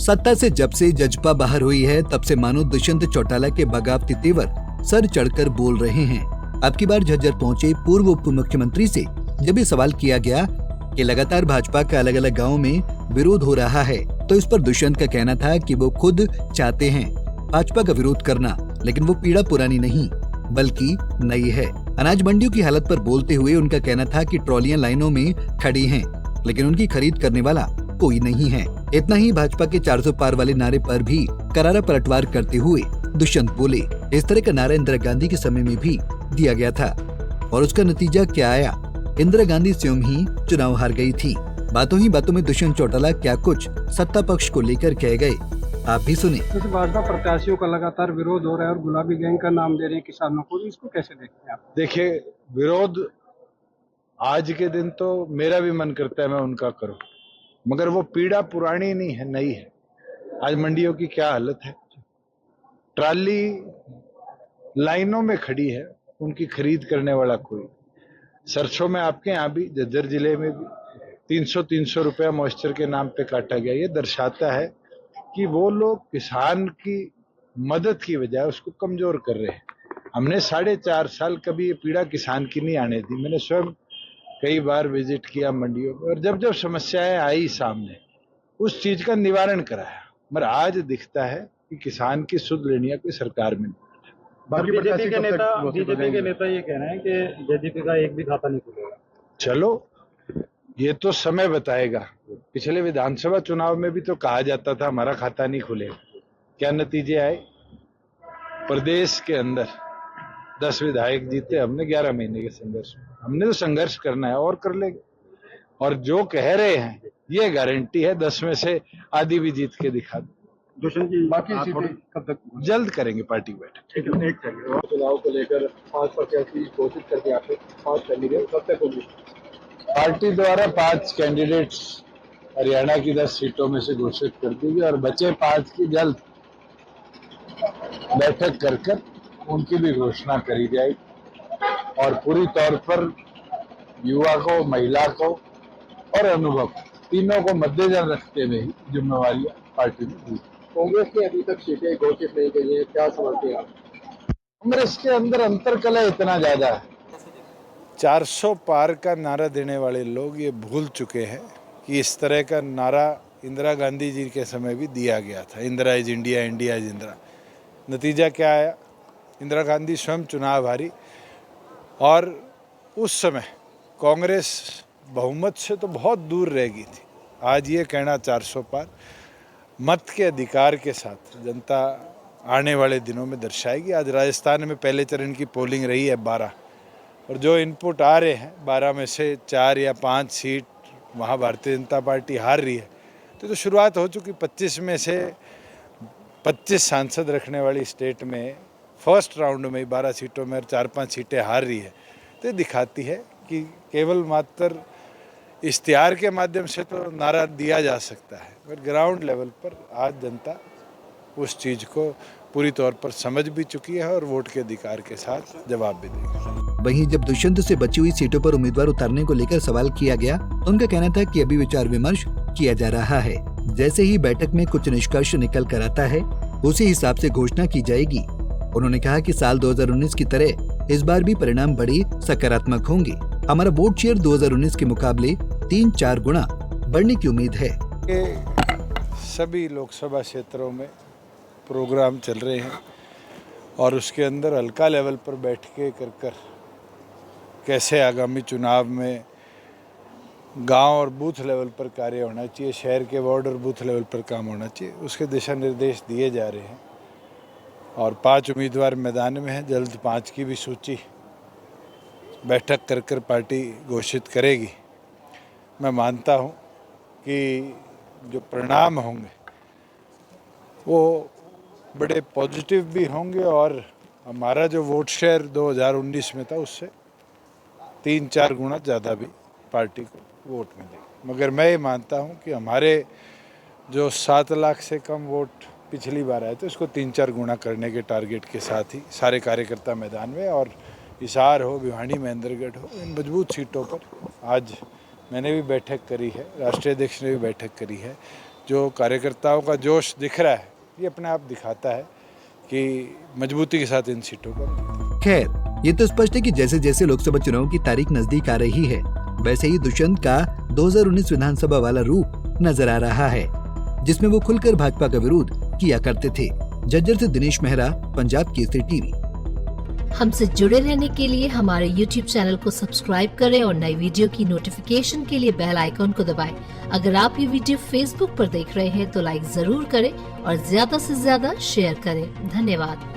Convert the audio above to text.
सत्ता से जब से जजपा बाहर हुई है तब से मानो दुष्यंत चौटाला के बगावती तेवर सर चढ़कर बोल रहे हैं। अब की बार झज्जर पहुंचे पूर्व उप मुख्यमंत्री से जब ये सवाल किया गया कि लगातार भाजपा का अलग अलग गाँव में विरोध हो रहा है, तो इस पर दुष्यंत का कहना था कि वो खुद चाहते हैं भाजपा का विरोध करना, लेकिन वो पीड़ा पुरानी नहीं बल्कि नई है। अनाज मंडियों की हालत पर बोलते हुए उनका कहना था कि ट्रॉलियां लाइनों में खड़ी हैं, लेकिन उनकी खरीद करने वाला कोई नहीं है। इतना ही, भाजपा के 400 पार वाले नारे पर भी करारा पलटवार करते हुए दुष्यंत बोले। इस तरह का नारा इंदिरा गांधी के समय में भी दिया गया था और उसका नतीजा क्या आया? इंदिरा गांधी स्वयं ही चुनाव हार गई थी। बातों ही बातों में दुष्यंत चौटाला क्या कुछ सत्ता पक्ष को लेकर कह गए, आप भी सुने। भाजपा प्रत्याशियों का लगातार विरोध हो रहा है और गुलाबी गैंग का नाम दे रहे हैं किसानों को, इसको कैसे देखते हैं आप? देखिए, विरोध आज के दिन तो मेरा भी मन करता है मैं उनका करूं, मगर वो पीड़ा पुरानी नहीं है, नई है। आज मंडियों की क्या हालत है, ट्राली लाइनों में खड़ी है, उनकी खरीद करने वाला कोई। सरसों में आपके यहाँ भी झज्जर जिले में भी 300 रुपया मॉइस्चर के नाम पे काटा गया। ये दर्शाता है कि वो लोग किसान की मदद की बजाय उसको कमजोर कर रहे हैं। हमने 4.5 साल कभी ये पीड़ा किसान की नहीं आने दी। मैंने स्वयं कई बार विजिट किया मंडियों में और जब जब समस्याएं आई सामने उस चीज का निवारण कराया, मगर आज दिखता है कि किसान की सुध लेनिया कोई सरकार में नहीं। बीजेपी के नेता ये कह रहे हैं कि जेजेपी का एक भी खाता नहीं खुलेगा। चलो, ये तो समय बताएगा। पिछले विधानसभा चुनाव में भी तो कहा जाता था हमारा खाता नहीं खुलेगा। क्या नतीजे आए? प्रदेश के अंदर 10 विधायक जीते, हमने 11 महीने के संघर्ष में। हमने तो संघर्ष करना है और कर लेंगे। और जो कह रहे हैं ये गारंटी है 10 में से आधी भी जीत के दिखा दो। दुष्यंत जी, बाकी सीटें कब तक? जल्द करेंगे पार्टी बैठक। चुनाव को लेकर 5 प्रत्याशी घोषित करके आपने 5 कैंडिडेट कब तक होगी? पार्टी द्वारा 5 कैंडिडेट्स हरियाणा की 10 सीटों में से घोषित कर दी गई और बचे 5 की जल्द बैठक कर उनकी भी घोषणा करी जाएगी। और पूरी तौर पर युवा को, महिला को और अनुभव तीनों को मद्देनजर रखते हुए ही जिम्मेवारियां पार्टी में दी। कांग्रेस की अभी तक सीटें घोषित नहीं की है, क्या समझते हैं आप? कांग्रेस के अंदर अंतरकलह इतना ज्यादा है। 400 पार का नारा देने वाले लोग ये भूल चुके हैं कि इस तरह का नारा इंदिरा गांधी जी के समय भी दिया गया था। Indira is India, India is Indira. नतीजा क्या आया? इंदिरा गांधी स्वयं चुनाव हारी और उस समय कांग्रेस बहुमत से तो बहुत दूर रह गई थी। आज ये कहना 400 पार मत के अधिकार के साथ जनता आने वाले दिनों में दर्शाएगी। आज राजस्थान में पहले चरण की पोलिंग रही है 12 और जो इनपुट आ रहे हैं 12 में से 4 या 5 सीट वहाँ भारतीय जनता पार्टी हार रही है। तो शुरुआत हो चुकी। 25 में से 25 सांसद रखने वाली स्टेट में फर्स्ट राउंड में 12 सीटों में 4-5 सीटें हार रही है। तो ये दिखाती है कि केवल मात्र इश्तिहार के माध्यम से तो नारा दिया जा सकता है, पर ग्राउंड लेवल पर आज जनता उस चीज़ को पूरी तौर पर समझ भी चुकी है और वोट के अधिकार के साथ जवाब भी देगी। वहीं जब दुष्यंत से बची हुई सीटों पर उम्मीदवार उतारने को लेकर सवाल किया गया तो उनका कहना था कि अभी विचार विमर्श किया जा रहा है। जैसे ही बैठक में कुछ निष्कर्ष निकल कर आता है उसी हिसाब से घोषणा की जाएगी। उन्होंने कहा कि साल 2019 की तरह इस बार भी परिणाम बड़े सकारात्मक होंगे। हमारा वोट शेयर 2019 के मुकाबले 3-4 गुना बढ़ने की उम्मीद है। सभी लोकसभा क्षेत्रों में प्रोग्राम चल रहे हैं और उसके अंदर हल्का लेवल पर बैठ के कर कैसे आगामी चुनाव में गांव और बूथ लेवल पर कार्य होना चाहिए, शहर के वार्ड और बूथ लेवल पर काम होना चाहिए, उसके दिशा निर्देश दिए जा रहे हैं। और 5 उम्मीदवार मैदान में हैं। जल्द 5 की भी सूची बैठक कर पार्टी घोषित करेगी। मैं मानता हूं कि जो परिणाम होंगे वो बड़े पॉजिटिव भी होंगे और हमारा जो वोट शेयर 2019 में था उससे 3-4 गुना ज़्यादा भी पार्टी को वोट मिलेगी। मगर मैं ये मानता हूं कि हमारे जो 7 लाख से कम वोट पिछली बार आए थे उसको 3-4 गुना करने के टारगेट के साथ ही सारे कार्यकर्ता मैदान में, और हिसार हो, भिवानी, महेंद्रगढ़ हो, इन मजबूत सीटों पर आज मैंने भी बैठक करी है, राष्ट्रीय अध्यक्ष ने भी बैठक करी है। जो कार्यकर्ताओं का जोश दिख रहा है, ये अपने आप दिखाता है कि मजबूती के साथ इन सीटों पर। खैर, ये तो स्पष्ट है कि जैसे जैसे लोकसभा चुनाव की तारीख नजदीक आ रही है, वैसे ही दुष्यंत का 2019 विधानसभा वाला रूप नजर आ रहा है, जिसमें वो खुलकर भाजपा का विरोध किया करते थे। झज्जर से दिनेश मेहरा, पंजाब केसरी टीवी। हमसे जुड़े रहने के लिए हमारे YouTube चैनल को सब्सक्राइब करें और नई वीडियो की नोटिफिकेशन के लिए बेल आइकॉन को दबाएं। अगर आप ये वीडियो Facebook पर देख रहे हैं तो लाइक जरूर करें और ज्यादा से ज्यादा शेयर करें। धन्यवाद।